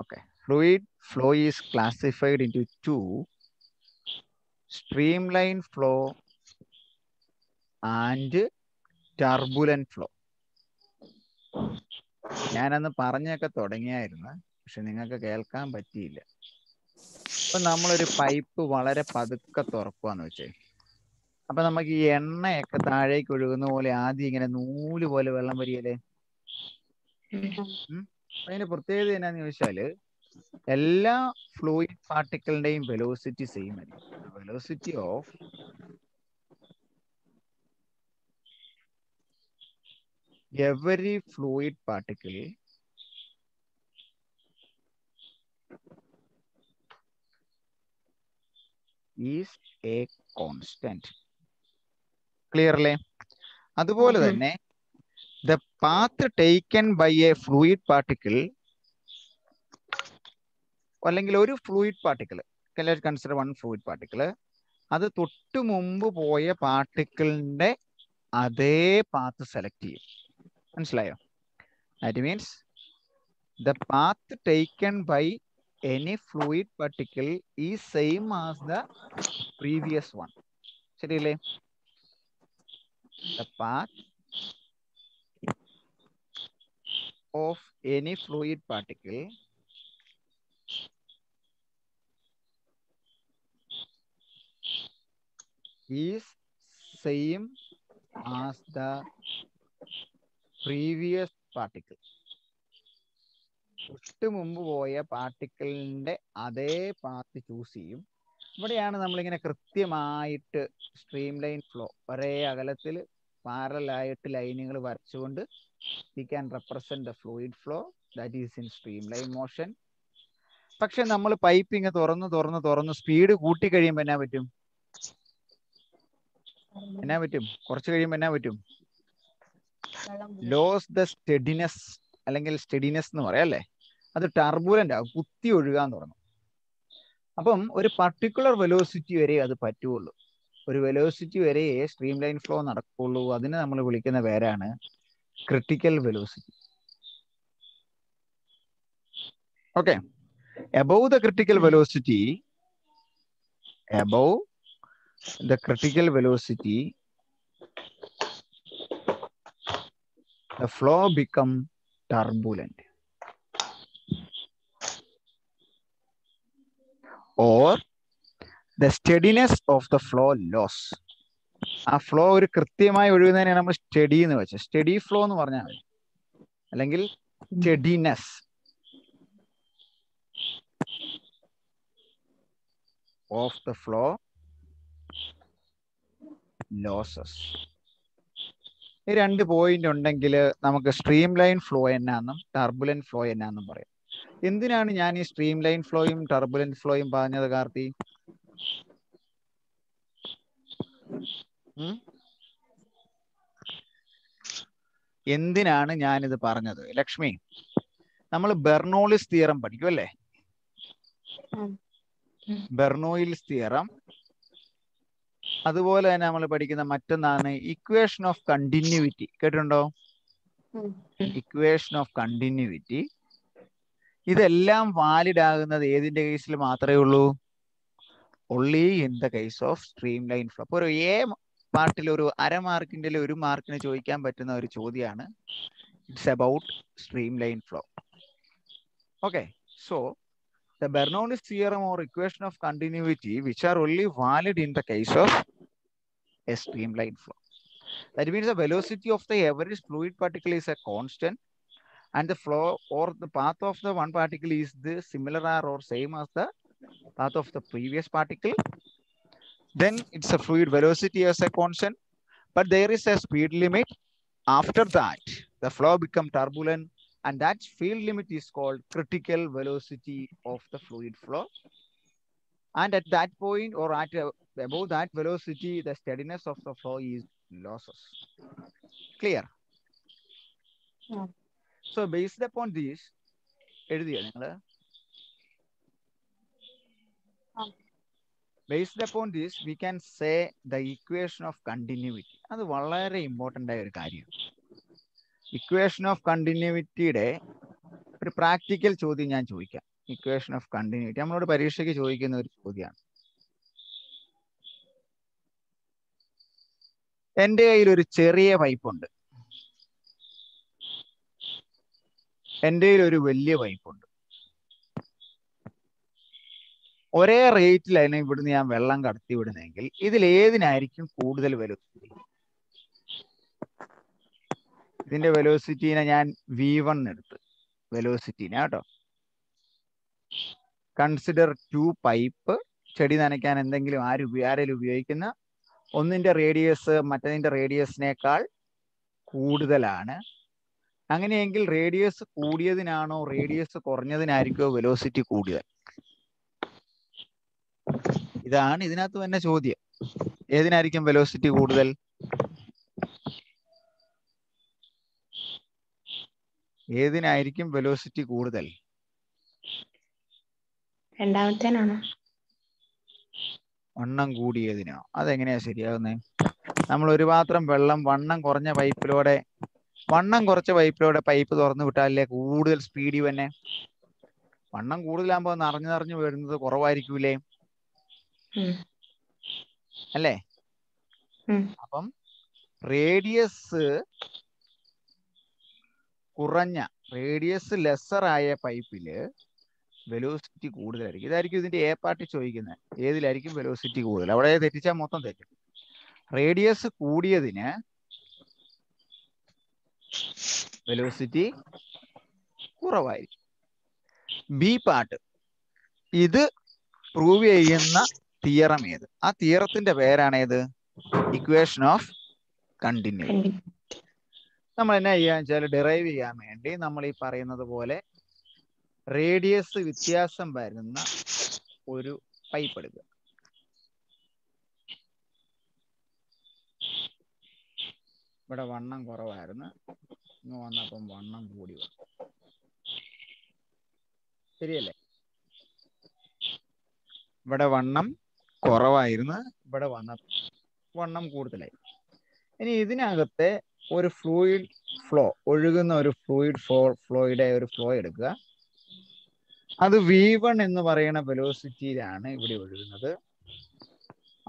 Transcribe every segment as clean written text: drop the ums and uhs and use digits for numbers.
Okay. Fluid flow is classified into two: streamline flow and turbulent flow. ഞാനന്ന് പറഞ്ഞൊക്കെ തുടങ്ങിയായിരുന്നു, പക്ഷെ നിങ്ങൾക്ക് കേൾക്കാൻ പറ്റിയില്ല. അപ്പൊ നമ്മളൊരു പൈപ്പ് വളരെ പതുക്കെ തുറക്കുവാന്ന് വെച്ചേ. അപ്പൊ നമുക്ക് ഈ എണ്ണയൊക്കെ താഴേക്ക് ഒഴുകുന്ന പോലെ ആദ്യം ഇങ്ങനെ നൂല് പോലെ വെള്ളം വരികയല്ലേ. അതിന്റെ പ്രത്യേകത എന്നാന്ന് ചോദിച്ചാല് എല്ലാ ഫ്ലൂയിഡ് പാർട്ടിക്കിളിന്റെയും വെലോസിറ്റി സെയിം ആയിരിക്കും. Velocity of every fluid particle is a constant. Clear അല്ലേ? അതുപോലെ തന്നെ the path taken by a fluid particle, അല്ലെങ്കിൽ ഒരു fluid particle, consider one fluid particle, അത് തൊട്ട് മുമ്പ് പോയ പാർട്ടിക്കിളിന്റെ അതേ പാത്ത് സെലക്ട് ചെയ്യും. മനസ്സിലായോ? That means the path taken by any fluid particle is same as the previous one. ശരിയല്ലേ? The path of any fluid particle is same as the previous particle. തൊട്ട് മുമ്പ് പോയ പാർട്ടിക്കിളിന്റെ അതേ പാത്ത് ചൂസ് ചെയ്യും. ഇവിടെയാണ് നമ്മളിങ്ങനെ കൃത്യമായിട്ട് സ്ട്രീം ലൈൻ ഫ്ലോ, ഒരേ അകലത്തിൽ പാരലായിട്ട് ലൈനുകൾ വരച്ചുകൊണ്ട് we can represent the fluid flow that is in streamline motion. പക്ഷെ നമ്മൾ പൈപ്പിങ് തുറന്ന് സ്പീഡ് കൂട്ടി കഴിയുമ്പോൾ എന്നാ പറ്റും? കുറച്ച് കഴിയുമ്പോൾ എന്നാ പറ്റും? ലോസ് ദ സ്റ്റെഡിനെസ്, അല്ലെങ്കിൽ സ്റ്റെഡിനെസ് എന്ന് പറയാം അല്ലേ, അത് ടർബുലന്റ് ആകും, കുത്തി ഒഴുകാൻ തുടങ്ങും. അപ്പം ഒരു പർട്ടിക്കുലർ വെലോസിറ്റി വരെ അത് പറ്റുള്ളൂ. ഒരു വെലോസിറ്റി വരെ സ്ട്രീം ലൈൻ ഫ്ലോ നടക്കുള്ളൂ. അതിനെ നമ്മൾ വിളിക്കുന്ന പേരാണ് critical velocity. Okay. above the critical velocity, the flow become turbulent, or the steadiness of the flow loss. ആ ഫ്ലോ ഒരു കൃത്യമായി ഒഴുകുന്നതിനെ നമ്മൾ സ്റ്റഡി എന്ന് വെച്ചാൽ സ്റ്റഡി ഫ്ലോ എന്ന് പറഞ്ഞാൽ മതി, അല്ലെങ്കിൽ steadiness of the flow losses. ഈ രണ്ട് പോയിന്റ് ഉണ്ടെങ്കിൽ നമുക്ക് സ്ട്രീം ലൈൻ ഫ്ലോ എന്നാന്നും ടർബുലന്റ് ഫ്ലോ എന്നാന്നും പറയാം. എന്തിനാണ് ഞാൻ ഈ സ്ട്രീം ലൈൻ ഫ്ലോയും ടർബുലന്റ് ഫ്ലോയും പറഞ്ഞത് കാർത്തി? എന്തിനാണ് ഞാനിത് പറഞ്ഞത് ലക്ഷ്മി? നമ്മൾ ബെർണോളിസ് തിയറം പഠിക്കും അല്ലേ? ബെർണോയിൽസ് തിയറം, അതുപോലെ തന്നെ നമ്മൾ പഠിക്കുന്ന മറ്റൊന്നാണ് ഇക്വേഷൻ ഓഫ് കണ്ടിന്യൂവിറ്റി. കേട്ടിട്ടുണ്ടോ? Equation of continuity. ഇതെല്ലാം വാലിഡ് ആകുന്നത് ഏതിന്റെ കേസിൽ മാത്രമേ ഉള്ളൂ? Only in the case of stream line flow. അപ്പോൾ ഒരു എ പാർട്ടിൽ ഒരു അര മാർക്കിന്റെ 1 മാർക്കിന് ചോദിക്കാൻ പറ്റുന്ന ഒരു ചോദ്യമാണ്. It's about stream line flow. Okay. So the Bernoullis theorem or equation of continuity, which are only valid in the case of a streamline flow. That means the velocity of the average fluid particle is a constant, and the flow or the path of the one particle is the similar or same as the path of the previous particle. Then it's a fluid velocity as a constant, but there is a speed limit. After that, the flow becomes turbulent, and that field limit is called critical velocity of the fluid flow. And at that point, or at above that velocity, the steadiness of the flow is losses. Clear? Yeah. So based upon this, based upon this, we can say the equation of continuity. അത് വളരെ important ആയ ഒരു കാര്യം. Equation of കണ്ടിന്യൂവിറ്റിയുടെ ഒരു practical ചോദ്യം ഞാൻ ചോദിക്കാം. Equation of continuity നമ്മളോട് പരീക്ഷയ്ക്ക് ചോദിക്കുന്ന ഒരു ചോദ്യമാണ്. എൻ്റെ കയ്യിൽ ഒരു ചെറിയ പൈപ്പുണ്ട്, എൻ്റെ കയ്യിൽ ഒരു വലിയ പൈപ്പുണ്ട്. ഒരേ റേറ്റിലാണ് ഇവിടുന്ന് ഞാൻ വെള്ളം കടത്തി വിടുന്നതെങ്കിൽ ഇതിൽ ഏതിനായിരിക്കും കൂടുതൽ വെലോസിറ്റി? ഇതിന്റെ വെലോസിറ്റിനെ ഞാൻ V1 എടുത്ത് വെലോസിറ്റിനെ കേട്ടോ. Consider 2 pipe. ചെടി നനയ്ക്കാൻ എന്തെങ്കിലും ആരെങ്കിലും ഉപയോഗിക്കുന്ന ഒന്നിന്റെ റേഡിയസ് മറ്റതിന്റെ റേഡിയസിനേക്കാൾ കൂടുതലാണ്. അങ്ങനെയെങ്കിൽ റേഡിയസ് കൂടിയതിനാണോ റേഡിയസ് കുറഞ്ഞതിനായിരിക്കോ വെലോസിറ്റി കൂടുതൽ? ഇതാണ് ഇതിനകത്ത് തന്നെ ചോദ്യം. ഏതിനായിരിക്കും വെലോസിറ്റി കൂടുതൽ? ഏതിനായിരിക്കും വെലോസിറ്റി കൂടുതൽ? രണ്ടാമത്തേനാണോ? വണ്ണം കൂടിയതിനോ? അതെങ്ങനെയാ ശരിയാകുന്നത്? നമ്മൾ ഒരു പാത്രം വെള്ളം വണ്ണം കുറച്ച പൈപ്പിലൂടെ പൈപ്പ് തുറന്നു വിട്ടാലേ കൂടുതൽ സ്പീഡിൽ തന്നെ. വണ്ണം കൂടുതലാകുമ്പോൾ നിറഞ്ഞു വരുന്നത് കുറവായിരിക്കൂലേ? അല്ലേ? അപ്പം റേഡിയസ് ലെസ്സർ ആയ പൈപ്പില് വെലോസിറ്റി കൂടുതലായിരിക്കും. ഇതായിരിക്കും ഇതിന്റെ എ പാർട്ടി ചോദിക്കുന്നത്. ഏതിലായിരിക്കും വെലോസിറ്റി കൂടുതൽ? അവിടെ തെറ്റിച്ചാൽ മൊത്തം തെറ്റും. റേഡിയസ് കൂടിയതിന് വെലോസിറ്റി കുറവായിരിക്കും. ബി പാർട്ട്, ഇത് പ്രൂവ് ചെയ്യുന്ന തിയറം ഏത്? ആ തിയറത്തിന്റെ പേരാണ് ഏത്? Equation of continuity. നമ്മൾ എന്നാ ചെയ്യാന്ന് വെച്ചാൽ ഡിറൈവ് ചെയ്യാൻ വേണ്ടി നമ്മൾ ഈ പറയുന്നത് പോലെ റേഡിയസ് വ്യത്യാസം വരുന്ന ഒരു പൈപ്പ് എടുക്കുക. ഇവിടെ വണ്ണം കുറവായിരുന്നു, ഇങ്ങ് വന്നപ്പം വണ്ണം കൂടി വന്നു. ശരിയല്ലേ? ഇവിടെ വണ്ണം കുറവായിരുന്നു, ഇവിടെ വണ്ണം കൂടുതലായി. ഇനി ഇതിനകത്തെ ഒരു ഫ്ലൂയിഡ് ഫ്ലോ, ഒഴുകുന്ന ഒരു ഫ്ലോയുടെ ഒരു ഫ്ലോ എടുക്കുക. അത് V1 എന്ന് പറയുന്ന വെലോസിറ്റിയിലാണ് ഇവിടെ ഒഴുകുന്നത്.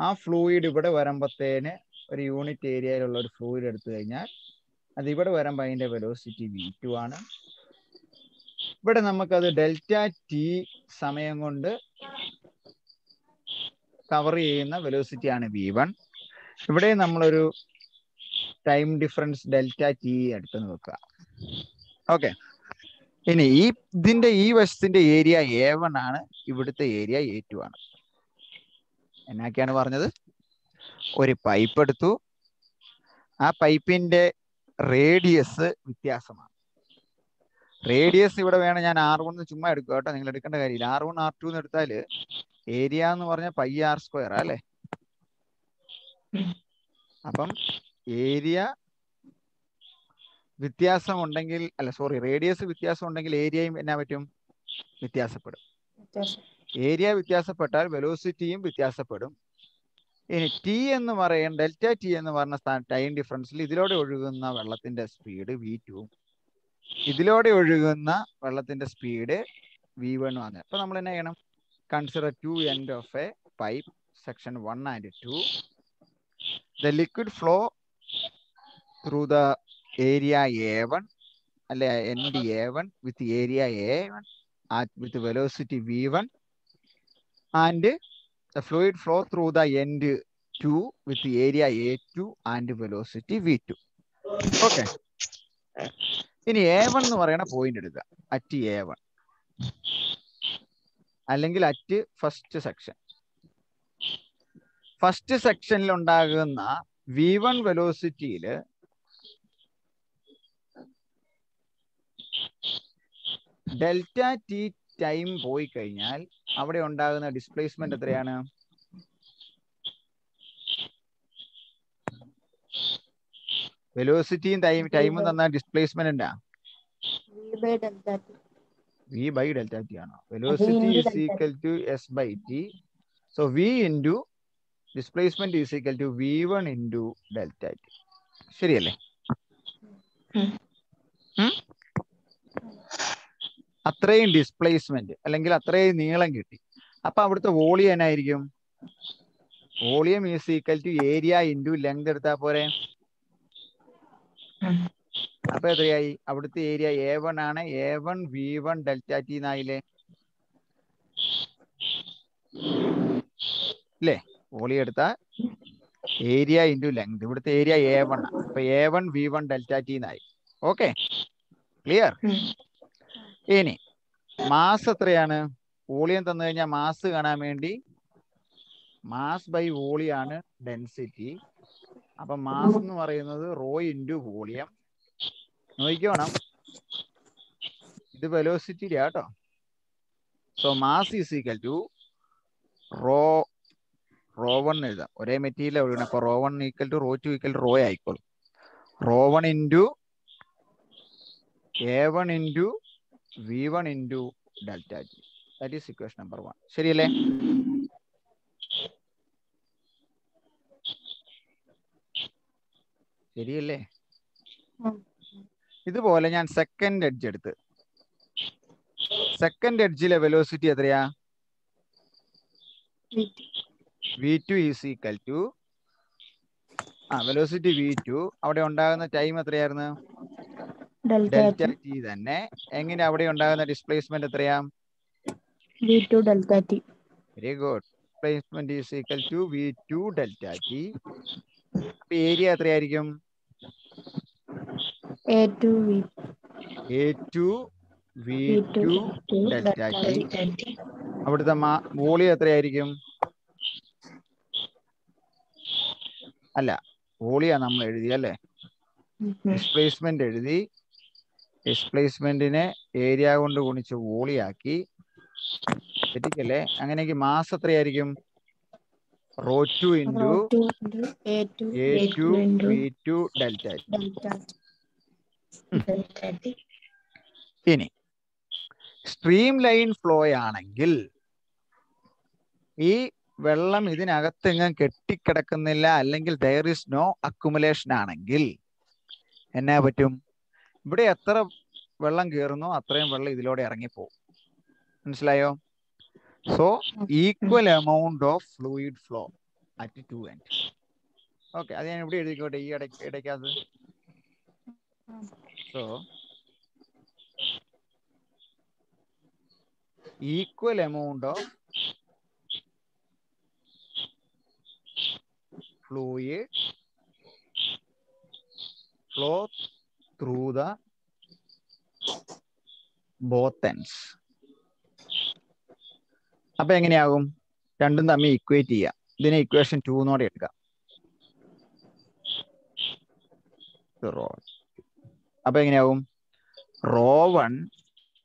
ആ ഫ്ലൂയിഡ് ഇവിടെ വരുമ്പത്തേന് ഒരു യൂണിറ്റ് ഏരിയയിലുള്ള ഒരു ഫ്ലൂയിഡ് എടുത്തു കഴിഞ്ഞാൽ അത് ഇവിടെ വരുമ്പോൾ അതിന്റെ വെലോസിറ്റി V2 ആണ്. ഇവിടെ നമുക്കത് ΔT സമയം കൊണ്ട് കവർ ചെയ്യുന്ന വെലോസിറ്റി ആണ് V1. ഇവിടെ നമ്മളൊരു ടൈം ഡിഫറൻസ് ΔT എടുത്തെന്ന് വെക്കുക. ഓക്കെ. ഇനി ഇതിന്റെ ഈ വശത്തിന്റെ ഏരിയ A1 ആണ്, ഇവിടുത്തെ ഏരിയ A2 ആണ്. എന്നൊക്കെയാണ് പറഞ്ഞത്? ഒരു പൈപ്പ് എടുത്തു, ആ പൈപ്പിന്റെ റേഡിയസ് വ്യത്യാസമാണ്. റേഡിയസ് ഇവിടെ വേണം, ഞാൻ R1 ചുമ്മാ എടുക്കുക കേട്ടോ, നിങ്ങൾ എടുക്കേണ്ട കാര്യമില്ല. R1 R2 എന്ന് എടുത്താല് ഏരിയ എന്ന് പറഞ്ഞാൽ πr² അല്ലേ? അപ്പം ഏരിയ വ്യത്യാസം ഉണ്ടെങ്കിൽ, റേഡിയസ് വ്യത്യാസം ഉണ്ടെങ്കിൽ ഏരിയയും എന്നാ പറ്റും? വ്യത്യാസപ്പെടും. ഏരിയ വ്യത്യാസപ്പെട്ടാൽ വെലോസിറ്റിയും വ്യത്യാസപ്പെടും. ഇനി ΔT എന്ന് പറയുന്ന ടൈം ഡിഫറൻസിൽ ഇതിലൂടെ ഒഴുകുന്ന വെള്ളത്തിന്റെ സ്പീഡ് V2 ഉം ഇതിലൂടെ ഒഴുകുന്ന വെള്ളത്തിന്റെ സ്പീഡ് V1 ആണ്. അപ്പൊ നമ്മൾ എന്നാ ചെയ്യണം? Consider 2 end of a pipe, section 1 and 2. The liquid flow through the area A1 അല്ലെ end A1 with area A1 with velocity V1, and the fluid flow through the end 2 with area A2 and velocity V2. Okay. ഇനി A1 എന്ന് പറയുന്ന point എടുക്കുക, at A1 അല്ലെങ്കിൽ at first section. First സെക്ഷനിൽ ഉണ്ടാകുന്ന V1 വെലോസിറ്റിയില് ΔT time പോയി കഴിഞ്ഞാൽ അവിടെ ഉണ്ടാകുന്ന ഡിസ്പ്ലേസ്മെന്റ് എത്രയാണ്? വെലോസിറ്റിയും ടൈമും തന്ന ഡിസ്പ്ലേസ്മെന്റ് എന്താ? V/ΔT ആണോ? Velocity is equal to S/T. So V into displacement is equal to V1 into ΔT. ശരിയല്ലേ? അത്രയും ഡിസ്പ്ലേസ്മെന്റ് അല്ലെങ്കിൽ അത്രയും നീളം കിട്ടി. അപ്പൊ അവിടുത്തെ വോളിയം എന്നായിരിക്കും? Volume is equal to area into length എടുത്താൽ പോരെ. അപ്പൊ എത്രയായി? അവിടുത്തെ ഏരിയ A1 ആണ്. A1 V1 ഡെൽറ്റ ടി എന്നായില്ലേ അല്ലേ? വോളിയം എടുത്താൽ ഏരിയ ഇൻറ്റു ലെങ്ത്. ഇവിടുത്തെ ഏരിയ A1 ആണ്. അപ്പൊ A1 V1 ഡെൽറ്റ ടി എന്നായി. Okay, clear? ഇനി മാസ് എത്രയാണ്? വോളിയം തന്നു കഴിഞ്ഞാൽ മാസ് കാണാൻ വേണ്ടി മാസ് ബൈ വോളിയം ആണ് ഡെൻസിറ്റി. അപ്പൊ മാസ് എന്ന് പറയുന്നത് റോ ഇൻറ്റു വോളിയം. നോക്കിക്കോണം, ഇത് വെലോസിറ്റിയുടെ കേട്ടോ. So mass is equal to rho one എഴുതാം. ഒരേ മെറ്റീരിയൽ എഴുതണം. അപ്പൊ rho one equal to rho two equal to rho ആയിക്കോളും. Rho one into A1 into V1 into delta T. That is equation number 1. ശരിയല്ലേ? ശരിയല്ലേ? ഇതുപോലെ ഞാൻ സെക്കൻഡ് എഡ്ജ് എടുത്ത്, സെക്കൻഡ് എഡ്ജിലെ വെലോസിറ്റി എത്രയാ? V2 is equal to velocity V2. അവിടെ ഉണ്ടാകുന്ന time എത്രയായിരുന്നു? ഡെൽറ്റ ടി തന്നെ. എങ്ങനെ അവിടെ ഉണ്ടാകുന്ന ഡിസ്പ്ലേസ്മെന്റ് എത്രയാ? V2 delta T. Very good. Displacement is equal to V2 delta T. അപ്പൊ ഏരിയ എത്രയായിരിക്കും? A2 V2 delta T. അവിടുത്തെ വോളിയം എത്രയായിരിക്കും? അല്ല, വോളിയം നമ്മൾ എഴുതി അല്ലേ? ഡിസ്പ്ലേസ്മെന്റ് എഴുതി. ഡിസ്പ്ലേസ്മെന്റിനെ ഏരിയ കൊണ്ട് ഗുണിച്ച് വോളിയാക്കി. ശരിക്കല്ലേ? അങ്ങനെയെങ്കിൽ മാസ് എത്രയായിരിക്കും? ρ2 into A2 V2 delta T. ഇനി സ്ട്രീം ലൈൻ ഫ്ലോ ആണെങ്കിൽ ഈ വെള്ളം ഇതിനകത്തെങ്ങും കെട്ടിക്കിടക്കുന്നില്ല, അല്ലെങ്കിൽ ദയർ ഇസ് നോ അക്കുമുലേഷൻ ആണെങ്കിൽ എന്നാ പറ്റും? ഇവിടെ എത്ര വെള്ളം കയറുന്നോ അത്രയും വെള്ളം ഇതിലൂടെ ഇറങ്ങിപ്പോകും. മനസ്സിലായോ? So equal amount of fluid flow at two end. Okay, അത് ഞാൻ ഇവിടെ എഴുതിക്കോട്ടെ ഈ ഇടയ്ക്കകത്ത്. So equal amount of fluid flow through the both ends. അപ്പൊ എങ്ങനെയാകും? രണ്ടും തമ്മിൽ ഇക്വേറ്റ് ചെയ്യാം. ഇതിനെ ഇക്വേഷൻ 2 എന്നോടെ എടുക്കാം. അപ്പൊ എങ്ങനെയാവും? ρ1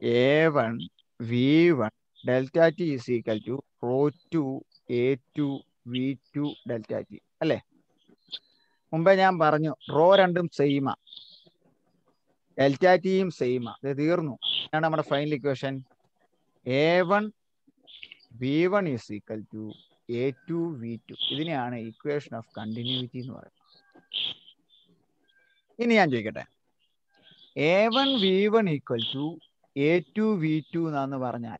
A1 V1 delta T is equal to ρ2 A2 V2 delta T അല്ലേ? മുമ്പേ ഞാൻ പറഞ്ഞു റോ രണ്ടും സെയിമാ, ഡെൽറ്റ ടിയും സെയിമാ. ഇത് തീർന്നു. ഇതാണ് നമ്മുടെ final equation. A1 V1 is equal to A2 V2. ഇതിനെയാണ് ഇക്വേഷൻ ഓഫ് കണ്ടിന്യൂറ്റി എന്ന് പറയുന്നത്. ഇനി ഞാൻ ചോദിക്കട്ടെ, A1 V1 equal to A2 V2 എന്നാന്ന് പറഞ്ഞാൽ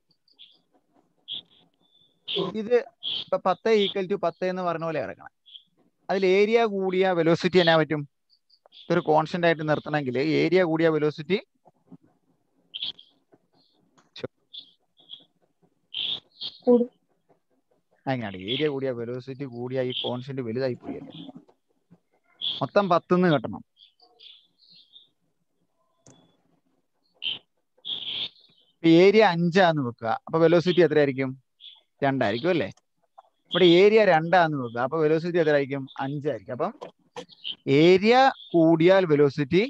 ഇത് ഇപ്പൊ 10 ഈക്വൽ ടു 10 എന്ന് പറഞ്ഞ പോലെ ഇറങ്ങണം. അതിൽ ഏരിയ കൂടിയ വെലോസിറ്റി എന്നാ പറ്റും? ഇതൊരു കോൺസ്റ്റന്റ് ആയിട്ട് നിർത്തണമെങ്കിൽ ഏരിയ കൂടിയ വെലോസിറ്റി അങ്ങനെയാണ്. ഏരിയ കൂടിയ വെലോസിറ്റി കൂടിയ ഈ കോൺസ്റ്റന്റ് വലുതായി പോയല്ലേ. മൊത്തം 10 കിട്ടണം. ഏരിയ 5 വെക്കുക. അപ്പൊ വെലോസിറ്റി എത്രയായിരിക്കും? 2 ആയിരിക്കും അല്ലേ? ഇവിടെ ഏരിയ 2 വെക്കുക. അപ്പൊ വെലോസിറ്റി എത്രയായിരിക്കും? 5 ആയിരിക്കും. അപ്പം ഏരിയ കൂടിയാൽ വെലോസിറ്റി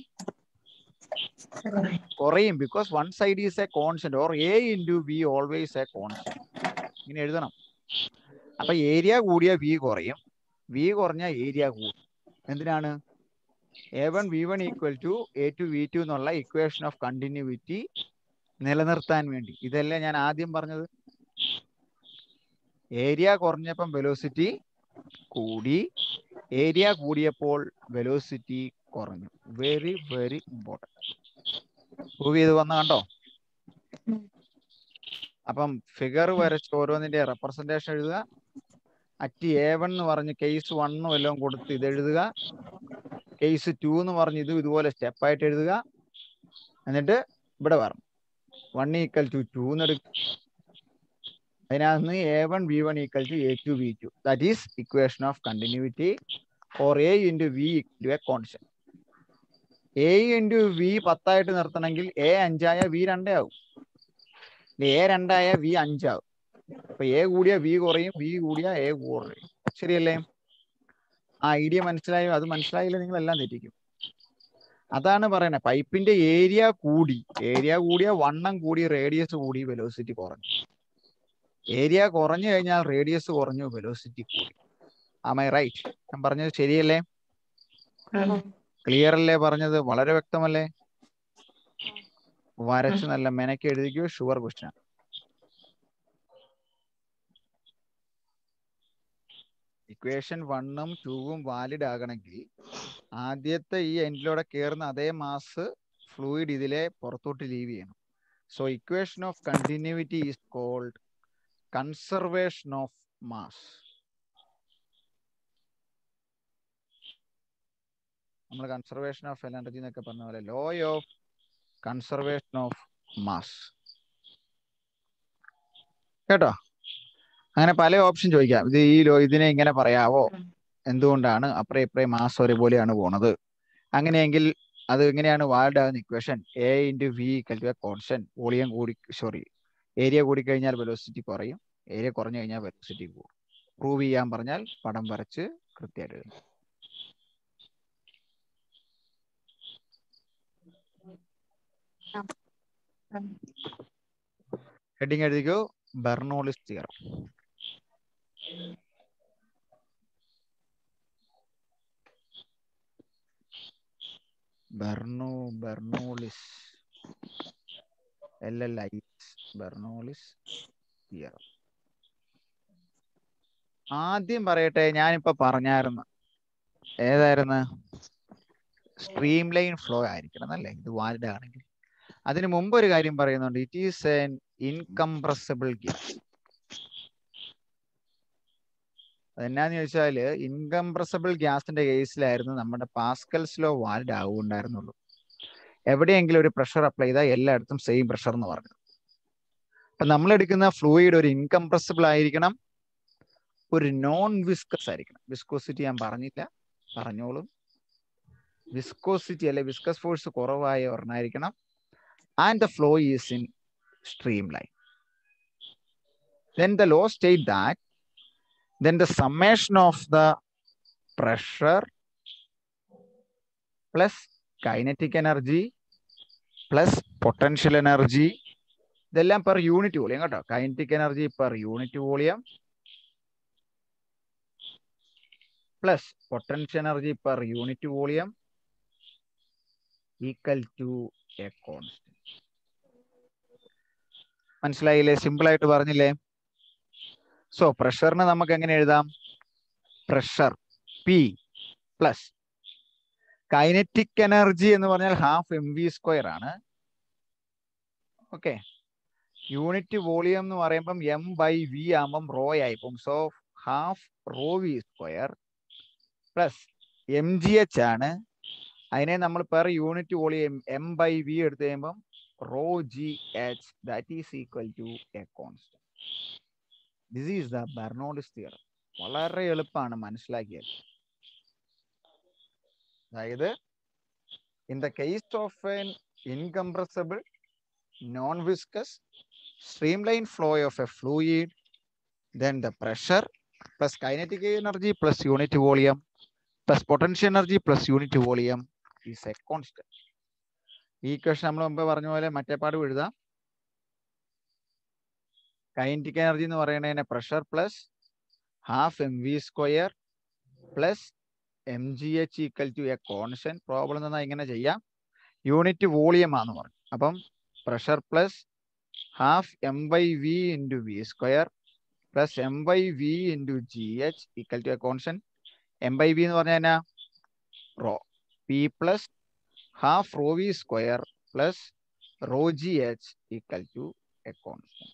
കുറയും. Because one side is a constant or A into V always A constant. ഇങ്ങനെ എഴുതണം. അപ്പൊ ഏരിയ കൂടിയ V കുറയും, V കുറഞ്ഞ ഏരിയ കൂടും. എന്തിനാണ്? A1 V1 equal to A2 V2 എന്നുള്ള ഇക്വേഷൻ ഓഫ് കണ്ടിന്യൂറ്റി നിലനിർത്താൻ വേണ്ടി. ഇതല്ലേ ഞാൻ ആദ്യം പറഞ്ഞത്? ഏരിയ കുറഞ്ഞപ്പം വെലോസിറ്റി കൂടി, ഏരിയ കൂടിയപ്പോൾ വെലോസിറ്റി കുറഞ്ഞു. Very very important. പ്രൂവ് ചെയ്ത് വന്ന കണ്ടോ? അപ്പം ഫിഗർ വരച്ച് ഓരോന്നിന്റെ റെപ്രസെന്റേഷൻ എഴുതുക. അറ്റ് A1 എന്ന് പറഞ്ഞ് കേസ് 1 എല്ലാം കൊടുത്ത് ഇത് എഴുതുക. കേസ് 2 എന്ന് പറഞ്ഞ് ഇതുപോലെ സ്റ്റെപ്പായിട്ട് എഴുതുക. എന്നിട്ട് ഇവിടെ പറഞ്ഞു 1 = 2 എന്നെടുക്കുക. അതിനകത്ത് A1 B1 = A2 B2. That is equation of continuity or A × V = a constant. A × V 10 നിർത്തണമെങ്കിൽ A 5 ആയ V 2 ആവും. A 2 ആയ V 5 ആവും. അപ്പൊ A കൂടിയ V കുറയും, V കൂടിയ A കുറയും. ശരിയല്ലേ? ആ ഐഡിയ മനസ്സിലായോ? അത് മനസ്സിലായില്ല നിങ്ങൾ എല്ലാം തെറ്റിക്കും. അതാണ് പറയുന്നത്. പൈപ്പിന്റെ ഏരിയ കൂടിയ വണ്ണം കൂടി, റേഡിയസ് കൂടി, വെലോസിറ്റി കുറഞ്ഞു. ഏരിയ കുറഞ്ഞു കഴിഞ്ഞാൽ റേഡിയസ് കുറഞ്ഞു, വെലോസിറ്റി കൂടി. Am I right? ഞാൻ പറഞ്ഞത് ശരിയല്ലേ? ക്ലിയർ അല്ലേ പറഞ്ഞത്? വളരെ വ്യക്തമല്ലേ? വരച്ച് നല്ല മെനക്ക് എഴുതിക്കോ. Sure question. ഇക്വേഷൻ 1ഉം 2ഉം വാലിഡ് ആകണമെങ്കിൽ ആദ്യത്തെ ഈ എൻഡിലൂടെ കയറുന്ന അതേ മാസ് ഫ്ലൂയിഡ് ഇതിലെ പുറത്തോട്ട് ലീവ് ചെയ്യണം. So equation of continuity is called conservation of mass. നമ്മൾ കൺസർവേഷൻ ഓഫ് എനർജി എന്നൊക്കെ പറഞ്ഞ പോലെ law of conservation of mass. കേട്ടോ? അങ്ങനെ പല ഓപ്ഷൻ ചോദിക്കാം. ഇതിനെ ഇങ്ങനെ പറയാവോ? എന്തുകൊണ്ടാണ് അപ്പറേ ഇപ്പറേ മാസ് ഒരേപോലെയാണ് പോണത്? അങ്ങനെയെങ്കിൽ അത് എങ്ങനെയാണ് വാലിഡ് ആകുന്ന equation? A × V = a constant. Volume area കൂടിക്കഴിഞ്ഞാൽ വെലോസിറ്റി കുറയും, ഏരിയ കുറഞ്ഞു കഴിഞ്ഞാൽ വെലോസിറ്റി കൂടും. പ്രൂവ് ചെയ്യാൻ പറഞ്ഞാൽ പടം വരച്ച് കൃത്യമായിട്ട് എഴുതണം. ഹെഡിങ് എഴുതിക്കോ, Bernoulli's theorem. Bernoulli's Bernoulli's theorem. ആദ്യം പറയട്ടെ, ഞാനിപ്പോ പറഞ്ഞായിരുന്നു ഏതായിരുന്നു? സ്ട്രീം ലൈൻ ഫ്ലോ ആയിരിക്കണം എന്നല്ലേ ഇത് വാലിഡ് ആണെങ്കിൽ. അതിന് മുമ്പ് ഒരു കാര്യം പറയുന്നുണ്ട്. It is an incompressible gas. അതെന്നാന്ന് ചോദിച്ചാല് ഇൻകംപ്രസിബിൾ ഗ്യാസിന്റെ കേസിലായിരുന്നു നമ്മുടെ പാസ്കൽസ് ലോ വാലിഡ് ആവുണ്ടായിരുന്നുള്ളൂ. എവിടെയെങ്കിലും ഒരു പ്രഷർ അപ്ലൈ ചെയ്താൽ എല്ലായിടത്തും സെയിം പ്രഷർ എന്ന് പറഞ്ഞു. അപ്പൊ നമ്മൾ എടുക്കുന്ന ഫ്ലൂയിഡ് ഒരു ഇൻകംപ്രസിബിൾ ആയിരിക്കണം, ഒരു നോൺ വിസ്കസ് ആയിരിക്കണം. വിസ്കോസിറ്റി ഞാൻ പറഞ്ഞില്ല, പറഞ്ഞോളും. വിസ്കോസിറ്റി അല്ലെ വിസ്കസ് ഫോഴ്സ് കുറവായ ഒരെണ്ണായിരിക്കണം. And the flow is in stream line. Then the law state that then the summation of the pressure plus kinetic energy plus potential energy, ഇതെല്ലാം പെർ യൂണിറ്റ് വോളിയം കേട്ടോ. Kinetic energy per unit volume plus potential energy per unit volume equal to a constant. മനസ്സിലായില്ലേ? Simple ആയിട്ട് പറഞ്ഞില്ലേ? So പ്രഷറിന് നമുക്ക് എങ്ങനെ എഴുതാം? Pressure P plus kinetic energy എന്ന് പറഞ്ഞാൽ ഹാഫ് mv² ആണ്. ഓക്കെ, യൂണിറ്റ് വോളിയം എന്ന് പറയുമ്പം m/v ആകുമ്പം റോ ആയിപ്പം. So half ρv² plus mgh ആണ്. അതിനെ നമ്മൾ പെർ യൂണിറ്റ് വോളിയം m/v എടുത്തു കഴിയുമ്പം ρgh, that is equal to a constant. This is the Bernoulli's theorem. വളരെ എളുപ്പമാണ് മനസ്സിലാക്കിയത്. അതായത് in the case of an incompressible non viscous streamline flow of a fluid, then the pressure plus kinetic energy plus unit volume plus potential energy plus unit volume is a constant. ഈ equation നമ്മൾ മുമ്പ് പറഞ്ഞ പോലെ മറ്റേ പാടും എഴുതാം. Kinetic energy എന്ന് പറയുന്നതിനെ pressure plus half mv² plus mgh equal to a constant. Problem എന്നാൽ ഇങ്ങനെ ചെയ്യാം. യൂണിറ്റ് വോളിയം ആണെന്ന് പറഞ്ഞു. അപ്പം pressure plus half m/v into v² plus m/v into gh equal to a constant. m/v എന്ന് പറഞ്ഞാൽ എന്നാ? Raw. p plus half ρv² plus ρgh equal to a constant.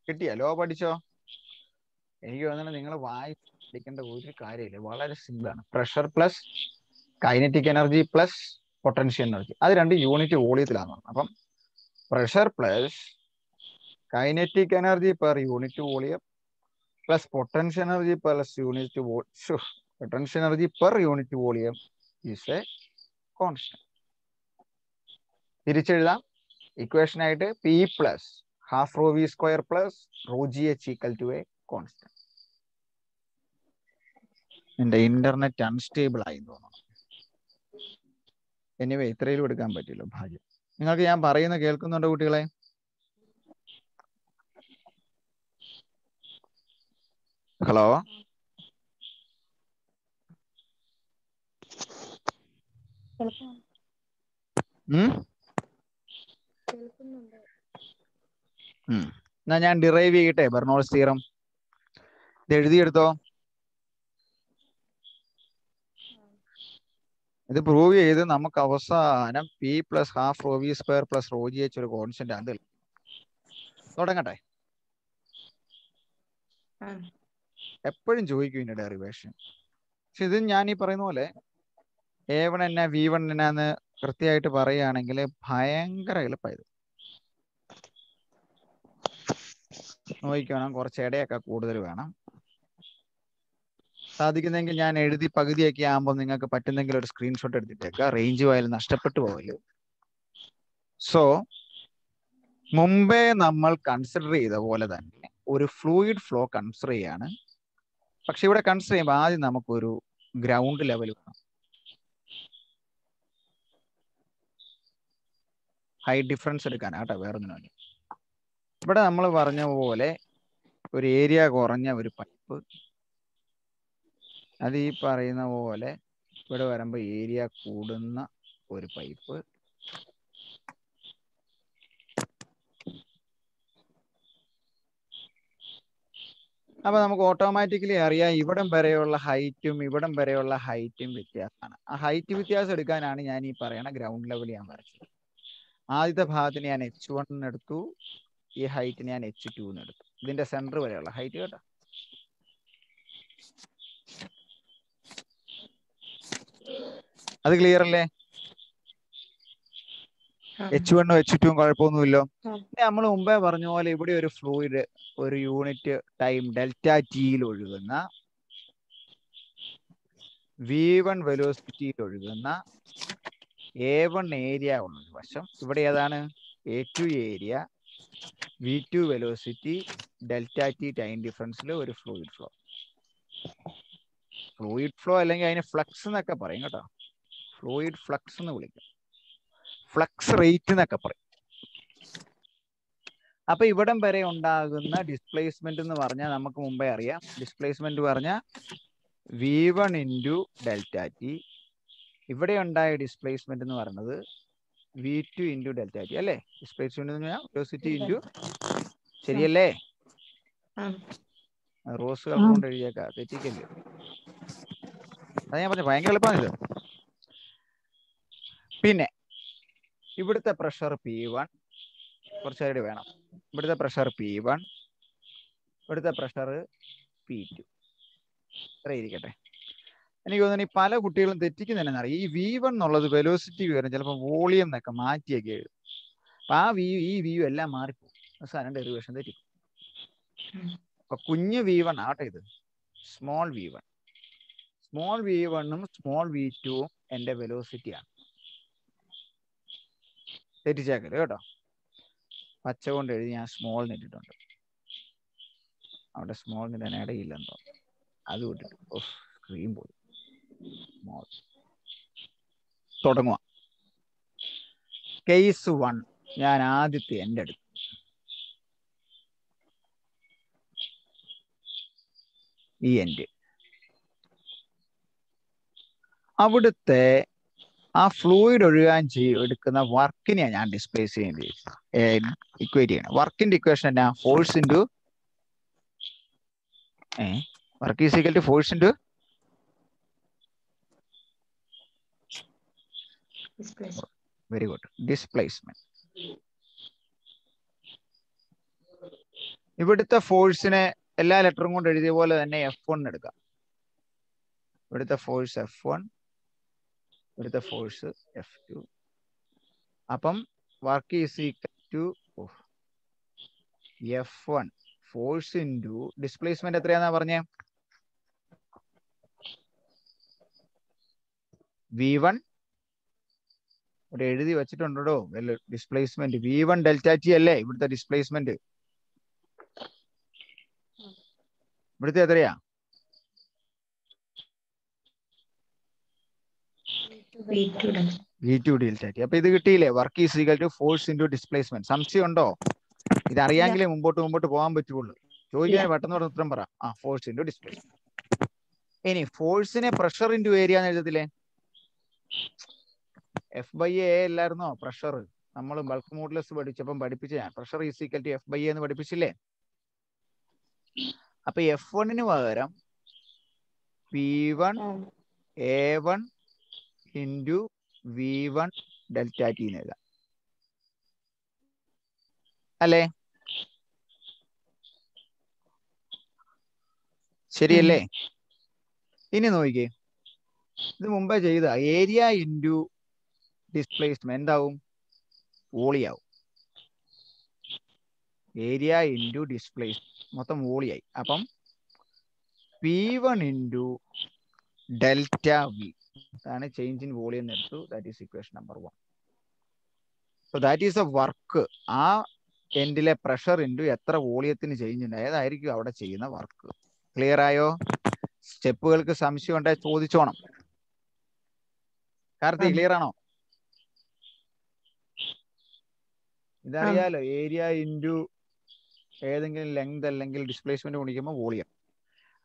കിട്ടിയ ലോ പഠിച്ചോ? എനിക്ക് തോന്നുന്നത് നിങ്ങൾ പഠിക്കേണ്ട ഒരു കാര്യമില്ല, വളരെ സിമ്പിൾ ആണ്. Pressure plus kinetic energy plus potential energy, അത് രണ്ട് യൂണിറ്റ് വോളിയത്തിലാണ്. അപ്പം pressure plus kinetic energy per unit volume plus potential energy per unit volume is a constant. തിരിച്ചെഴുതാം ഇക്വേഷൻ ആയിട്ട്, P plus half rho V square plus rho G H equal to a constant. എന്റെ internet unstable ആയി തോന്നുന്നു. Anyway ഇത്രയിലും എടുക്കാൻ പറ്റില്ല, ഭാഗ്യം. നിങ്ങൾക്ക് ഞാൻ പറയുന്ന കേൾക്കുന്നുണ്ടോ കുട്ടികളെ? ഹലോ, എന്നാ ഞാൻ ഡിറൈവ് ചെയ്യട്ടെ ബെർണോൾസ് തിയറം. ഇത് എഴുതിയെടുത്തോ. ഇത് പ്രൂവ് ചെയ്ത് നമുക്ക് അവസാനം P plus half rho V square plus rho G H ഒരു കോൺസ്റ്റന്റ് ആണ്. തുടങ്ങട്ടെ. എപ്പോഴും ചോദിക്കും ഇതിന്റെ ഡെറിവേഷൻ. പക്ഷെ ഇത് ഞാൻ ഈ പറയുന്ന പോലെ A1 എന്നാ V1 എന്നാന്ന് കൃത്യമായിട്ട് പറയുകയാണെങ്കിൽ ഭയങ്കര എളുപ്പമായത്. നോക്കിക്കണം, കുറച്ച് ഇടയൊക്കെ കൂടുതൽ വേണം. സാധിക്കുന്നെങ്കിൽ ഞാൻ എഴുതി പകുതിയൊക്കെ ആകുമ്പോൾ നിങ്ങൾക്ക് പറ്റുന്നെങ്കിൽ ഒരു സ്ക്രീൻഷോട്ട് എടുത്തിട്ടേക്കാം, റേഞ്ച് പോയാലും നഷ്ടപ്പെട്ടു പോകല്. സോ മുമ്പേ നമ്മൾ കൺസിഡർ ചെയ്ത പോലെ തന്നെ ഒരു ഫ്ലൂയിഡ് ഫ്ലോ കൺസിഡർ ചെയ്യാണ്. പക്ഷെ ഇവിടെ കൺസിഡർ ചെയ്യുമ്പോൾ ആദ്യം നമുക്കൊരു ഗ്രൗണ്ട് ലെവൽ വേണം. ഹൈ ഡിഫറൻസ് എടുക്കാനാട്ടോ, വേറൊന്നിനു വേണ്ടി. ഇവിടെ നമ്മൾ പറഞ്ഞ പോലെ ഒരു ഏരിയ കുറഞ്ഞ ഒരു പൈപ്പ്, അത് ഈ പറയുന്ന പോലെ ഇവിടെ വരുമ്പോൾ ഏരിയ കൂടുന്ന ഒരു പൈപ്പ്. അപ്പൊ നമുക്ക് ഓട്ടോമാറ്റിക്കലി അറിയാം ഇവിടം വരെയുള്ള ഹൈറ്റും ഇവിടം വരെയുള്ള ഹൈറ്റും വ്യത്യാസമാണ്. ആ ഹൈറ്റ് വ്യത്യാസം എടുക്കാനാണ് ഞാൻ ഈ പറയണ ഗ്രൗണ്ട് ലെവൽ ഞാൻ വരച്ചത്. ആദ്യത്തെ ഭാഗത്തിന് ഞാൻ H1 എടുത്തു, ഈ ഹൈറ്റിന് ഞാൻ H2 എടുത്തു. ഇതിന്റെ സെന്റർ വരെയുള്ള ഹൈറ്റ് കേട്ടോ. അത് ക്ലിയർ അല്ലേ? H1 H2 കുഴപ്പമൊന്നുമില്ലോ. നമ്മൾ മുമ്പേ പറഞ്ഞ പോലെ ഇവിടെ ഒരു ഫ്ലൂയിഡ് ഒരു യൂണിറ്റ് ടൈം ഡെൽറ്റ ടിയിൽ ഒഴുകുന്ന V1 വെലോസിറ്റിയിൽ ഒഴുകുന്ന A1 ഏരിയ ഉള്ള വശം, ഇവിടെ ഏതാണ് A2 area, V2 velocity, delta T time ഡിഫറൻസിൽ ഒരു ഫ്ലൂയിഡ് ഫ്ലോ. ഫ്ലൂയിഡ് ഫ്ലോ അല്ലെങ്കിൽ അതിന് ഫ്ലക്സ് എന്നൊക്കെ പറയും കേട്ടോ. ഫ്ലൂയിഡ് ഫ്ലക്സ് എന്ന് വിളിക്കും, ഫ്ലക്സ് റേറ്റ് എന്നൊക്കെ പറയും. അപ്പൊ ഇവിടം വരെ ഉണ്ടാകുന്ന ഡിസ്പ്ലേസ്മെന്റ് എന്ന് പറഞ്ഞാൽ നമുക്ക് മുമ്പേ അറിയാം. ഡിസ്പ്ലേസ്മെന്റ് പറഞ്ഞാൽ V1 ഇൻറ്റു ഡെൽറ്റ ടി. ഇവിടെ ഉണ്ടായ ഡിസ്പ്ലേസ്മെന്റ് എന്ന് പറയുന്നത് V2 ഇൻറ്റു ഡെൽറ്റ ടി അല്ലേ? ഡിസ്പ്ലേസ്മെന്റ് എന്ന് പറഞ്ഞാൽ വെലോസിറ്റി ഇൻറ്റു, ശരിയല്ലേ? റോസ് കളർ കൊണ്ട് എഴുതിയേക്കാം, തെറ്റിക്കല്ലേ. അതാ ഞാൻ പറഞ്ഞു ഭയങ്കര എളുപ്പമാണ് ഇത്. പിന്നെ ഇവിടുത്തെ പ്രഷർ P1 കുറച്ച് സൈഡ് വേണം. ഇവിടുത്തെ പ്രഷർ P1, ഇവിടുത്തെ പ്രഷർ P2. ഇത്ര ഇരിക്കട്ടെ. എനിക്ക് തോന്നുന്നു ഈ പല കുട്ടികളും തെറ്റിക്കുന്നതന്നെ അറിയാം. ഈ V1 എന്നുള്ളത് വെലോസിറ്റി വരും, ചിലപ്പോൾ വോളിയം എന്നൊക്കെ മാറ്റിയൊക്കെ എഴുതും. അപ്പൊ ആ ഈ വ്യൂ എല്ലാം മാറിപ്പോകും, അവസാനം ഡെറിവേഷൻ തെറ്റിക്കും. അപ്പൊ കുഞ്ഞ് V1 ആട്ടെ, ഇത് സ്മോൾ V1. സ്മോൾ V1ഉം സ്മോൾ V2ഉം എൻ്റെ വെലോസിറ്റിയാണ്. തെറ്റിച്ചേക്കല് കേട്ടോ. പച്ച കൊണ്ട് എഴുതി ഞാൻ സ്മോൾ ഇട്ടിട്ടുണ്ട്, അവിടെ സ്മോൾ ഇടാൻ ഇടയില്ലെന്നോ, അത് വിട്ടിട്ട് സ്ക്രീൻ പോയി. സ്മോൾ തുടങ്ങുക. കേസ് 1 ഞാൻ ആദ്യത്തെ എൻ്റെ എടുത്തു. ഈ എൻഡ് അവിടുത്തെ ആ ഫ്ലൂയിഡ് ഒഴുകാൻ എടുക്കുന്ന വർക്കിനെയാണ് ഞാൻ ഡിസ്പ്ലേസ് ചെയ്യുന്നത്, ഇക്വേറ്റ് ചെയ്യണം. വർക്കിന്റെ ഇക്വേഷൻ എന്നാ? Force into work is equal to force into very good displacement. ഇവിടുത്തെ ഫോഴ്സിനെ എല്ലാ ലെറ്ററും കൊണ്ട് എഴുതിയ പോലെ തന്നെ F1 എടുക്കാം. ഇവിടുത്തെ ഫോഴ്സ് F1, ഇവിടുത്തെ ഫോഴ്സ് F2. അപ്പം work is equal to F1 force into displacement എത്രയാന്നാ പറഞ്ഞേ? V1 ഇവിടെ എഴുതി വെച്ചിട്ടുണ്ടോ വല്ല ഡിസ്പ്ലേസ്മെന്റ്? V1 ഡെൽറ്റ ടി അല്ലേ ഇവിടുത്തെ ഡിസ്പ്ലേസ്മെന്റ്? ഇവിടുത്തെ എത്രയാ? V2 delta T. അപ്പൊ ഇത് കിട്ടിയില്ലേ? Work is equal to force into displacement. സംശയം ഉണ്ടോ? ഇതറിയാമെങ്കിലേ മുമ്പോട്ട് പോകാൻ പറ്റുള്ളൂ. ചോദിക്കാൻ പെട്ടെന്ന് പറഞ്ഞ ഉത്തരം പറ. Force into displacement. ഇനി ഫോഴ്സിനെ പ്രഷർ ഇൻറ്റു ഏരിയ എന്ന് എഴുതത്തില്ലേ? F/A അല്ലായിരുന്നോ പ്രഷർ? നമ്മൾ ബൾക്ക് മോഡുലസ് പഠിച്ചപ്പം പഠിപ്പിച്ച pressure is equal to F/A എന്ന് പഠിപ്പിച്ചില്ലേ? അപ്പൊ F1 പകരം P1 A1 into V1 delta T എന്ന് എഴുതാം അല്ലേ? ശരിയല്ലേ? ഇനി നോക്കിക്കേ, ഇത് മുമ്പേ ചെയ്ത ഏരിയ ഇൻറ്റു ഡിസ്പ്ലേസ്മെന്റ് എന്താവും? വോളിയാവും. ഏരിയ ഇൻറ്റു ഡിസ്പ്ലേസ്മെന്റ് മൊത്തം വോളിയായി. അപ്പം P1 ഇൻറ്റു ഡെൽറ്റ വി അതാണ് ചേഞ്ച് ഇൻ വോളിയം എന്ന് എടുത്തു. That is equation number 1. So that is A work. ആ എൻഡിലെ പ്രഷർ ഇൻറ്റു എത്ര വോളിയത്തിന് ചേഞ്ച് ഉണ്ട്, ഏതായിരിക്കും അവിടെ ചെയ്യുന്ന വർക്ക്. ക്ലിയർ ആയോ? സ്റ്റെപ്പുകൾക്ക് സംശയം ഉണ്ടെങ്കിൽ ചോദിച്ചോണം. കാർത്തി ക്ലിയർ ആണോ? ഇതറിയാലോ, ഏരിയ ഇൻറ്റു ഏതെങ്കിലും ലെങ്ത് അല്ലെങ്കിൽ ഡിസ്പ്ലേസ്മെന്റ് ഗുണിക്കുമ്പോൾ വോളിയം.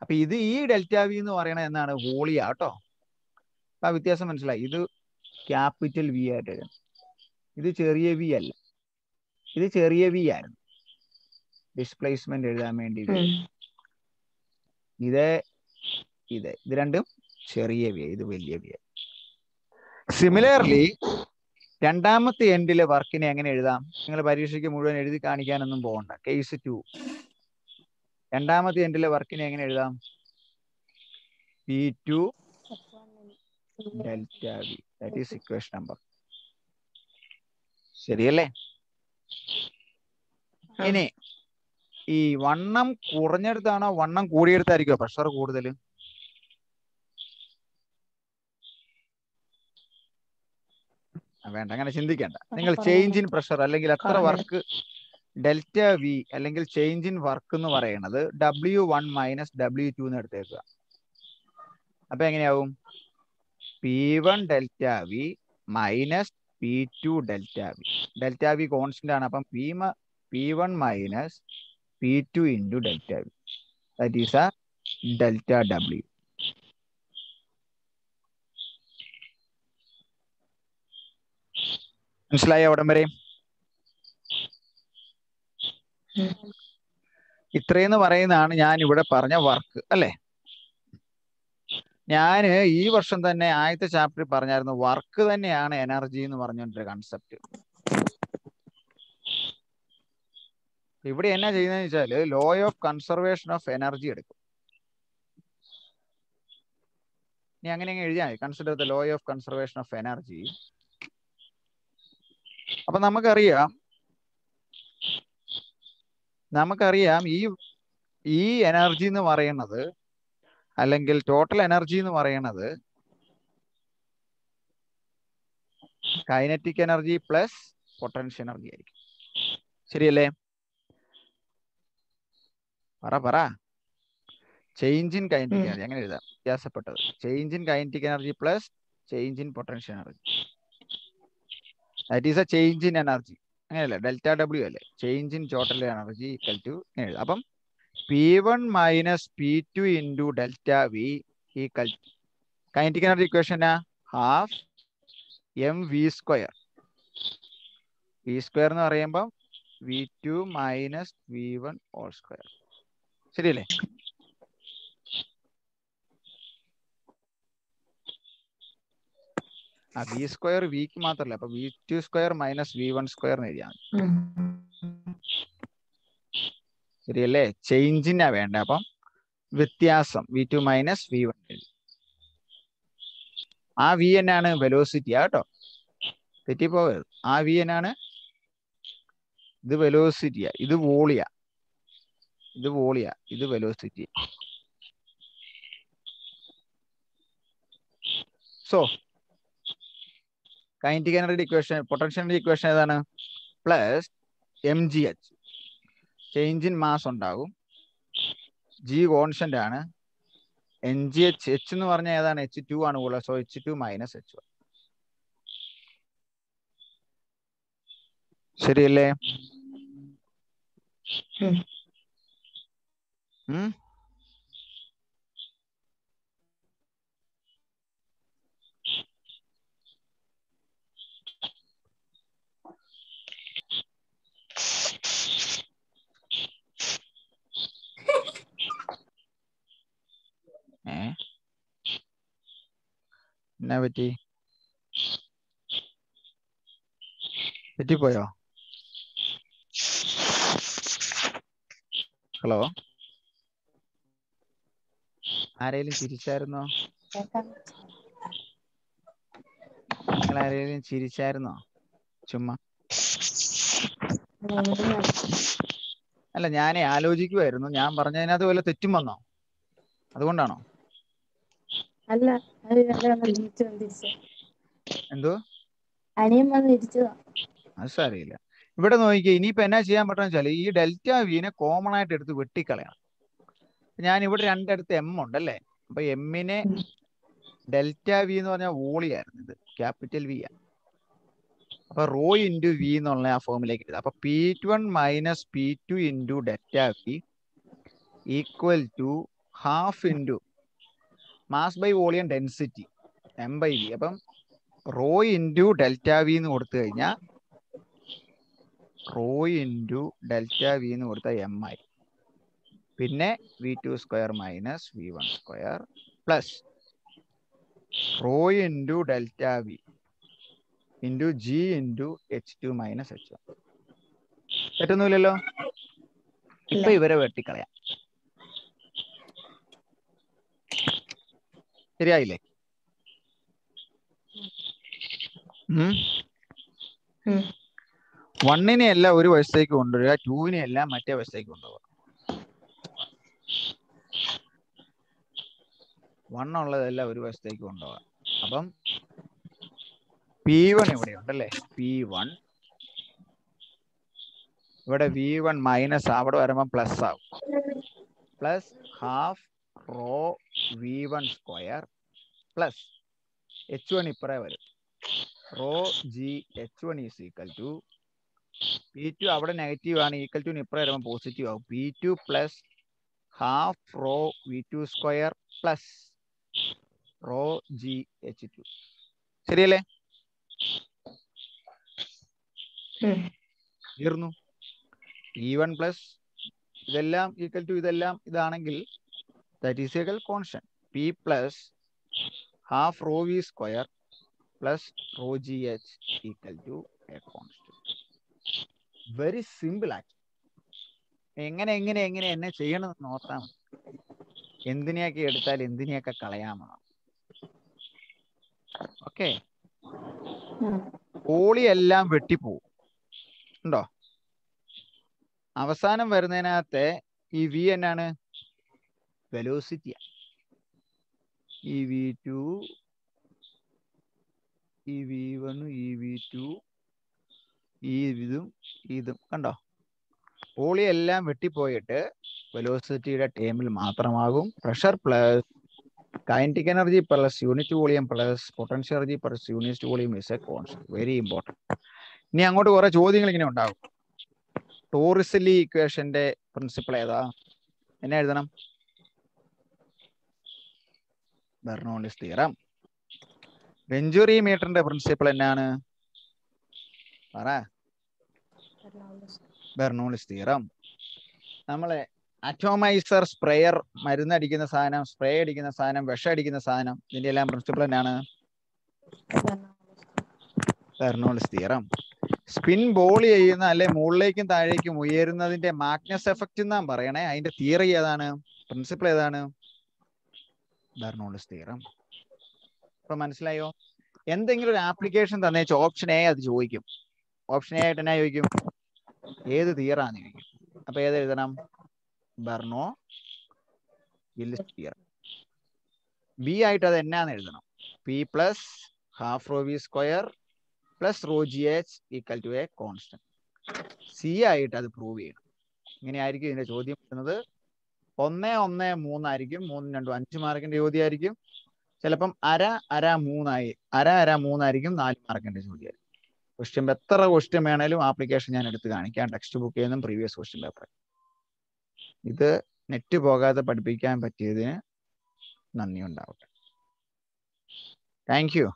അപ്പൊ ഇത് ഈ ഡെൽറ്റ വി എന്ന് പറയണത് എന്നാണ്? വോളിയ കേട്ടോ. ആ വ്യത്യാസം മനസ്സിലായി? ഇത് ക്യാപിറ്റൽ വി ആയിട്ട് എഴുതണം, ഇത് ചെറിയ വി അല്ല, ഇത് ചെറിയ വി ആയിരുന്നു ഡിസ്പ്ലേസ്മെന്റ് എഴുതാൻ വേണ്ടി. ഇത് രണ്ടും ചെറിയ വി, ഇത് വലിയ വി. സിമിലർലി രണ്ടാമത്തെ എൻഡിലെ വർക്കിനെ എങ്ങനെ എഴുതാം? നിങ്ങൾ പരീക്ഷയ്ക്ക് മുഴുവൻ എഴുതി കാണിക്കാനൊന്നും പോകണ്ട. കേസ് 2 രണ്ടാമത്തെ എൻഡിലെ വർക്കിനെ എങ്ങനെ എഴുതാം? P2 delta V. That is equation number. ശരിയല്ലേ? ഇനി ഈ വണ്ണം കുറഞ്ഞെടുത്താണോ വണ്ണം കൂടിയെടുത്തായിരിക്കോ പ്രഷർ കൂടുതൽ? വേണ്ട, അങ്ങനെ ചിന്തിക്കേണ്ട. നിങ്ങൾ ചേഞ്ച് ഇൻ പ്രഷർ അല്ലെങ്കിൽ എത്ര വർക്ക് ഡെൽറ്റ വി അല്ലെങ്കിൽ ചേഞ്ച് ഇൻ വർക്ക് എന്ന് പറയുന്നത് W1 മൈനസ് W2 എന്ന് എടുത്തേക്കുക. അപ്പൊ എങ്ങനെയാവും? P1 delta V minus P2 delta V. Delta V constant ആണ്. അപ്പം P1 minus P2 into delta V. That is a delta W. മനസ്സിലായോ അവിടം വരെ? ഇത്രയെന്ന് പറയുന്നതാണ് ഞാൻ ഇവിടെ പറഞ്ഞ വർക്ക് അല്ലേ? ഞാൻ ഈ വർഷം തന്നെ ആദ്യത്തെ ചാപ്റ്ററിൽ പറഞ്ഞായിരുന്നു, വർക്ക് തന്നെയാണ് എനർജി എന്ന് പറഞ്ഞൊരു കൺസെപ്റ്റ്. ഇവിടെ എന്നാ ചെയ്യുന്നതെന്ന് വെച്ചാല് law of conservation of energy എടുക്കും. ഇനി അങ്ങനെ എഴുതിയാൽ consider the law of conservation of energy. അപ്പൊ നമുക്കറിയാം ഈ എനർജി എന്ന് പറയുന്നത് അല്ലെങ്കിൽ ടോട്ടൽ എനർജി എന്ന് പറയുന്നത് kinetic energy plus potential energy ആയിരിക്കും. ശരിയല്ലേ? പറ. ചേഞ്ച് ഇൻ കൈനറ്റിക് എനർജി അങ്ങനെ എഴുതാം, വ്യത്യാസപ്പെട്ടത്. Change in kinetic energy plus change in potential energy. That is a change in energy. അങ്ങനെയല്ലേ? ഡെൽറ്റ W അല്ലേ? Change in total energy equal to എഴുതാം. അപ്പം P1 minus P2 into delta V equal to kinetic energy equation half mv². v² എന്ന് പറയുമ്പോൾ V2 minus V1 whole square. ശരിയല്ലേ? V² വിക്ക് മാത്രമല്ല, അപ്പൊ V2² minus V1² എന്ന് എഴുതിയാൽ മതി. ശരിയല്ലേ? ചേഞ്ചിനാ വേണ്ട. അപ്പം വ്യത്യാസം V2 മൈനസ് V1. ആ വി എന്നാണ്? വെലോസിറ്റിയാ കേട്ടോ, തെറ്റിപ്പോകരുത്. ആ വി എന്നാണ്? ഇത് വെലോസിറ്റിയാ, ഇത് വോളിയാ, ഇത് വോളിയാ, ഇത് velocity. So kinetic energy equation, potential energy equation ഏതാണ്? Plus mgh, change in mass ഉണ്ടാകും, g കോൺസ്റ്റന്റ് ആണ്, ngh, h എന്ന് പറഞ്ഞാൽ ഏതാണ്? H2 ആണ് ഉള്ളത്. സോ H2 മൈനസ് H1. ശരിയല്ലേ? എന്നാ പറ്റി? തെറ്റിപ്പോയോ? ഹലോ, ആരെങ്കിലും ചിരിച്ചായിരുന്നോ? നിങ്ങൾ ആരെങ്കിലും ചിരിച്ചായിരുന്നോ? ചുമ്മാ അല്ല, ഞാനേ ആലോചിക്കുമായിരുന്നു, ഞാൻ പറഞ്ഞതിനകത്ത് വല്ല തെറ്റും വന്നോ? അതുകൊണ്ടാണോ? അല്ല, എന്തോ? അനിയൻ വന്ന് തിരിച്ചതാ. അത് സാരമില്ല. ഇവിടെ നോക്കിക്കേ, ഇനിയിപ്പോ എന്നാ ചെയ്യാൻ പറ്റുന്ന വെച്ചാൽ ഈ ഡെൽറ്റ വിനെ കോമൺ ആയിട്ട് എടുത്ത് വെട്ടിക്കളയണം. ഞാൻ ഇവിടെ രണ്ടിടത്ത് എം ഉണ്ടല്ലേ, അപ്പൊ എമ്മിനെ ഡെൽറ്റ വി എന്ന് പറഞ്ഞാൽ വോളിയായിരുന്നു, ഇത് ക്യാപിറ്റൽ വി ആണ്. അപ്പൊ റോ ഇൻറ്റു വി എന്നുള്ള ആ ഫോമിലേക്ക് ഇടുക. അപ്പൊ P1 minus P2 into delta V equal to half into mass by volume density M by V. അപ്പം റോ ഇൻറ്റു ഡെൽറ്റ വി എന്ന് കൊടുത്തു കഴിഞ്ഞാൽ റോ ഇൻറ്റു ഡെൽറ്റ വി എന്ന് കൊടുത്താൽ എം ആയി. പിന്നെ V2 square minus V1 square plus rho into delta V into G into H2 minus H1. പറ്റുന്നില്ലല്ലോ? ഇപ്പൊ ഇവരെ വെട്ടിക്കളയാം. ശരിയായില്ലേ? വണ്ണിനെ എല്ലാം ഒരു വശത്തേക്ക് കൊണ്ടുവരിക, ടൂവിനെ എല്ലാം മറ്റേ വശത്തേക്ക് കൊണ്ടുപോകുക. വണ്ണുള്ളതെല്ലാം ഒരു വശത്തേക്ക് കൊണ്ടുപോകാം. അപ്പം P1 ഇവിടെ ഉണ്ടല്ലേ, P1 ഇവിടെ V1 മൈനസ് അവിടെ വരുമ്പോൾ പ്ലസ് ആവും, plus half rho V1 square plus H1 ഇപ്പറേ വരും, rho G H1 is equal to P2 അവിടെ നെഗറ്റീവ് ആണ്, ഈക്വൽ ടു ഇപ്പറേ വരുമ്പോൾ പോസിറ്റീവ് ആവും, P2 plus half raw V2 square plus rho G H2. ശരിയല്ലേ? തീർന്നു. E1 പ്ലസ് ഇതെല്ലാം ഈക്വൽ ടു ഇതെല്ലാം ഇതാണെങ്കിൽ that is equal constant P plus half rho V square plus rho G H equal to a constant. Very simple ആയിട്ട് എങ്ങനെ എന്നെ ചെയ്യണമെന്ന് നോക്കാം. എന്തിനെയൊക്കെ എടുത്താൽ എന്തിനെയൊക്കെ കളയാമെന്ന്. ഓക്കെ, പോളിയെല്ലാം വെട്ടിപ്പോവും ഉണ്ടോ? അവസാനം വരുന്നതിനകത്തെ ഈ വി എന്നാണ്? വെലോസിറ്റിയാ. ഈ V2, ഈ V1, ഈ V2, ഈ ഇതും കണ്ടോ? പോളിയെല്ലാം വെട്ടിപ്പോയിട്ട് വെലോസിറ്റിയുടെ ടേമിൽ മാത്രമാകും. Pressure plus kinetic energy plus unit volume plus potential energy plus unit volume is A constant. Very important. ഇനി അങ്ങോട്ട് കുറെ ചോദ്യങ്ങൾ ഇങ്ങനെ ഉണ്ടാകും. ടോറിസലി ഇക്വേഷന്റെ പ്രിൻസിപ്പിൾ ഏതാ? എന്നെ എഴുതണം? Bernoulli's theorem. വെഞ്ചുറി മീറ്ററിന്റെ പ്രിൻസിപ്പിൾ എന്നാണ്? പറ. Bernoulli's theorem. നമ്മളെ അറ്റോമൈസർ, സ്പ്രേയർ, മരുന്നടിക്കുന്ന സാധനം, സ്പ്രേ അടിക്കുന്ന സാധനം, വിഷം അടിക്കുന്ന സാധനം, ഇതിന്റെ എല്ലാം പ്രിൻസിപ്പിൾ എന്നാണ്? Bernoulli's theorem. സ്പിൻ ബോൾ ചെയ്യുന്ന അല്ലെ മുകളിലേക്കും താഴേക്കും ഉയരുന്നതിന്റെ മാഗ്നസ് എഫക്റ്റ് എന്നാ പറയണേ. അതിന്റെ തിയറി ഏതാണ്, പ്രിൻസിപ്പിൾ ഏതാണ്? Bernoulli's theorem. ഇപ്പൊ മനസ്സിലായോ? എന്തെങ്കിലും ഒരു ആപ്ലിക്കേഷൻ തന്നേച്ച് ഓപ്ഷൻ എ അത് ചോദിക്കും. ഓപ്ഷൻ എ ആയിട്ട് എന്നാ ചോദിക്കും? ഏത് തിയറാന്ന് ചോദിക്കും. അപ്പൊ ഏത് എഴുതണം? Bernoulli's theorem. ബി ആയിട്ട് അത് എന്നാന്ന് എഴുതണം? P plus half rho V square plus rho G H equal to a constant. സി ആയിട്ട് അത് പ്രൂവ് ചെയ്യണം. ഇങ്ങനെയായിരിക്കും ഇതിന്റെ ചോദ്യം വരുന്നത്. 1, 1, 3 ആയിരിക്കും. 3, 2, 5 മാർക്കിന്റെ ചോദ്യമായിരിക്കും. ചിലപ്പം അര 3 ആയിരിക്കും. 4 മാർക്കിന്റെ ചോദ്യമായിരിക്കും. ക്വസ്റ്റ്യൻ എത്ര ക്വസ്റ്റ്യൻ വേണേലും ആപ്ലിക്കേഷൻ ഞാൻ എടുത്ത് കാണിക്കാം, ടെക്സ്റ്റ് ബുക്കിൽ നിന്നും പ്രീവിയസ് ക്വസ്റ്റ്യൻ പേപ്പർ. ഇത് നെറ്റ് പോകാതെ പഠിപ്പിക്കാൻ പറ്റിയതിന് നന്ദി ഉണ്ടാവട്ടെ. Thank you.